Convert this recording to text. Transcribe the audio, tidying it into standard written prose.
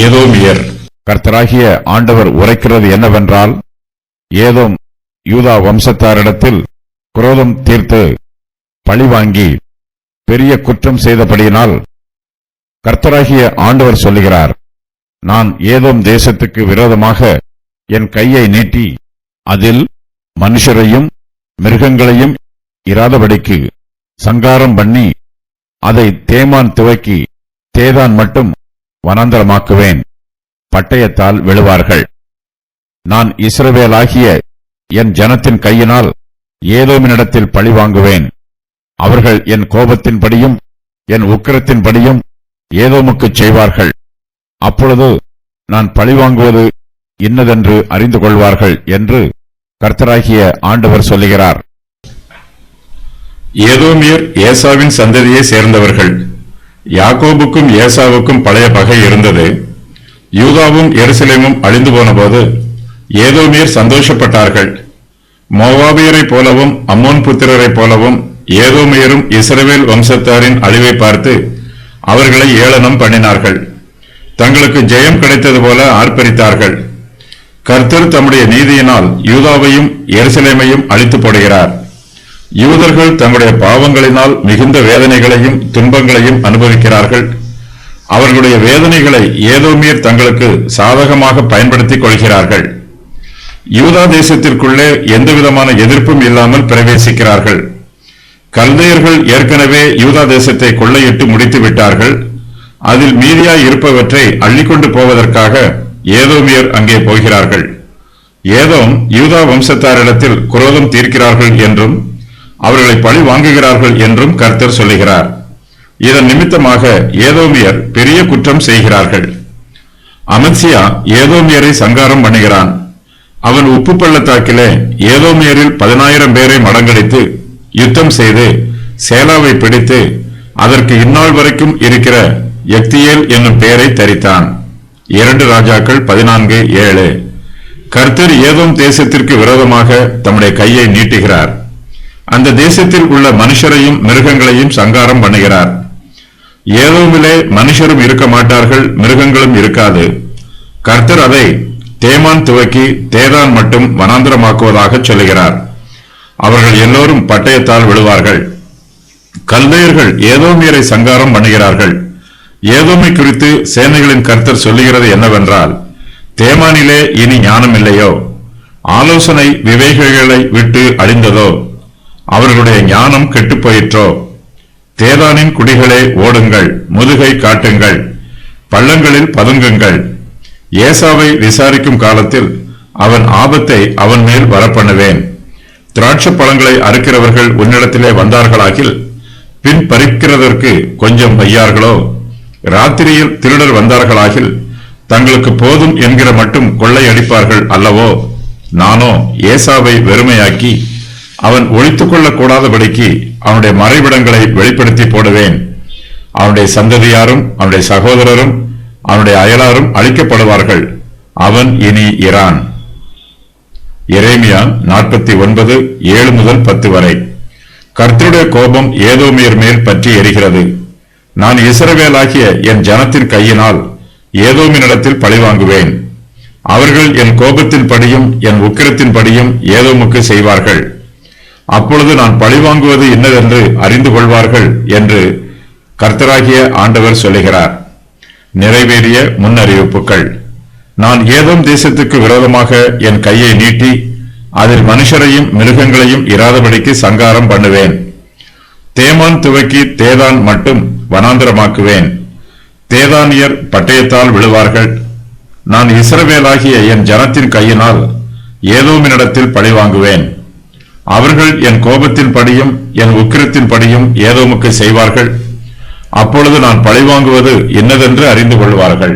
ஏதோமியர். கர்த்தராகிய ஆண்டவர் உரைக்கிறது என்னவென்றால், ஏதோம் யூதா வம்சத்தாரிடத்தில் குரோதம் தீர்த்து பழிவாங்கி பெரிய குற்றம் செய்தபடியினால் கர்த்தராகிய ஆண்டவர் சொல்லுகிறார், நான் ஏதோம் தேசத்துக்கு விரோதமாக என் கையை நீட்டி அதில் மனுஷரையும் மிருகங்களையும் இராதபடிக்கு சங்காரம் பண்ணி அதை தேமான் துவக்கி தேதான் மட்டும் வனாந்தரமாக்குவேன். பட்டயத்தால் விழுவார்கள். நான் இஸ்ரவேலாகிய என் ஜனத்தின் கையினால் ஏதோமினிடத்தில் பழி வாங்குவேன். அவர்கள் என் கோபத்தின்படியும் என் உக்கிரத்தின்படியும் ஏதோமுக்குச் செய்வார்கள். அப்பொழுது நான் பழிவாங்குவது இன்னதென்று அறிந்து கொள்வார்கள் என்று கர்த்தராகிய ஆண்டவர் சொல்லுகிறார். ஏதோமியர் ஏசாவின் சந்ததியை சேர்ந்தவர்கள். யாக்கோபுக்கும் ஏசாவுக்கும் பழைய பகை இருந்தது. யூதாவும் எருசலேமும் அழிந்து போனபோது ஏதோமியர் சந்தோஷப்பட்டார்கள். மோவாபியரைப் போலவும் அம்மோன் புத்திரரைப் போலவும் ஏதோமியரும் இஸ்ரவேல் வம்சத்தாரின் அழிவை பார்த்து அவர்களை ஏளனம் பண்ணினார்கள். தங்களுக்கு ஜெயம் கிடைத்தது போல ஆர்ப்பரித்தார்கள். கர்த்தர் தம்முடைய நீதியினால் யூதாவையும் எருசலேமையும் அழித்து போடுகிறார். யூதர்கள் தங்களுடைய பாவங்களினால் மிகுந்த வேதனைகளையும் துன்பங்களையும் அனுபவிக்கிறார்கள். அவர்களுடைய வேதனைகளை ஏதோமியர் தங்களுக்கு சாதகமாக பயன்படுத்திக் கொள்கிறார்கள். யூதா தேசத்திற்குள்ளே எந்தவிதமான எதிர்ப்பும் இல்லாமல் பிரவேசிக்கிறார்கள். கல்தையர்கள் ஏற்கனவே யூதா தேசத்தை கொள்ளையிட்டு முடித்து விட்டார்கள். அதில் மீதியாய் இருப்பவற்றை அள்ளிக்கொண்டு போவதற்காக ஏதோமியர் அங்கே போகிறார்கள். ஏதோம் யூதா வம்சத்தாரிடத்தில் குரோதம் தீர்க்கிறார்கள் என்றும் அவர்களை பழி வாங்குகிறார்கள் என்றும் கர்த்தர் சொல்லுகிறார். இதன் நிமித்தமாக ஏதோமியர் பெரிய குற்றம் செய்கிறார்கள். அமத்சியா ஏதோமியரை சங்காரம் பண்ணுகிறான். அவன் உப்பு பள்ளத்தாக்கிலே ஏதோமியரில் 10,000 பேரை மடங்கடித்து யுத்தம் செய்து சேலாவை பிடித்து அதற்கு இந்நாள் வரைக்கும் இருக்கிற யக்தியேல் என்னும் பெயரை தரித்தான். 2 ராஜாக்கள் 14:7. கர்த்தர் ஏதோம் தேசத்திற்கு விரோதமாக தம்முடைய கையை நீட்டுகிறார். அந்த தேசத்தில் உள்ள மனுஷரையும் மிருகங்களையும் சங்காரம் பண்ணுகிறார். ஏதோமிலே மனுஷரும் இருக்க மாட்டார்கள், மிருகங்களும் இருக்காது. கர்த்தர் அதை தேமான் துவக்கி தேதான் மட்டும் வனாந்தரமாக்குவதாக சொல்லுகிறார். அவர்கள் எல்லோரும் பட்டயத்தால் விழுவார்கள். கல்தையர்கள் ஏதோமியரை சங்காரம் பண்ணுகிறார்கள். ஏதோமை குறித்து சேனைகளின் கர்த்தர் சொல்லுகிறது என்னவென்றால், தேமானிலே இனி ஞானம் இல்லையோ? ஆலோசனை விவேகிகளை விட்டு அழிந்ததோ? அவர்களுடைய ஞானம் கெட்டுப்போயிற்றோ? தேதானின் குடிகளே ஓடுங்கள், முதுகை காட்டுங்கள், பள்ளங்களில் பதுங்குங்கள். ஏசாவை விசாரிக்கும் காலத்தில் அவன் ஆபத்தை அவன் மேல் வரப்பண்ணுவேன். திராட்சை பழங்களை அறுக்கிறவர்கள் உன்னிடத்திலே வந்தார்களாகில் பின் பறிக்கிறதற்கு கொஞ்சம் வையார்களோ? ராத்திரியில் திருடர் வந்தார்களாகில் தங்களுக்கு போதும் என்கிற மட்டும் கொள்ளையடிப்பார்கள் அல்லவோ? நானோ ஏசாவை வெறுமையாக்கி அவன் ஒழித்துக் கொள்ளக்கூடாதபடிக்கு அவனுடைய மறைவிடங்களை வெளிப்படுத்தி போடுவேன். அவனுடைய சந்ததியாரும் அவனுடைய சகோதரரும் அவனுடைய அயலாரும் அழிக்கப்படுவார்கள். அவன் இனி இரான். எரேமியா 49:7-10 வரை. கர்த்தருடைய கோபம் ஏதோமியர் மேல் பற்றி எரிகிறது. நான் இஸ்ரவேலாகிய என் ஜனத்தின் கையினால் ஏதோமினிடத்தில் பழிவாங்குவேன். அவர்கள் என் கோபத்தின் படியும் என் உக்கிரத்தின் படியும் ஏதோமுக்கு செய்வார்கள். அப்பொழுது நான் பழிவாங்குவது இன்னதென்று அறிந்து கொள்வார்கள் என்று கர்த்தராகிய ஆண்டவர் சொல்லுகிறார். நிறைவேறிய முன்னறிவிப்புகள். நான் ஏதோம் தேசத்துக்கு விரோதமாக என் கையை நீட்டி அதில் மனுஷரையும் மிருகங்களையும் இராதபடிக்கு சங்காரம் பண்ணுவேன். தேமான் துவக்கி தேதான் மட்டும் வனாந்தரமாக்குவேன். தேதானியர் பட்டயத்தால் விழுவார்கள். நான் இஸ்ரவேலாகிய என் ஜனத்தின் கையினால் ஏதோமினிடத்தில் பழிவாங்குவேன். அவர்கள் என் கோபத்தின் படியும் என் உக்கிரத்தின் படியும் ஏதோமுக்கு செய்வார்கள். அப்பொழுது நான் பழிவாங்குவது இன்னதென்று அறிந்து கொள்வார்கள்.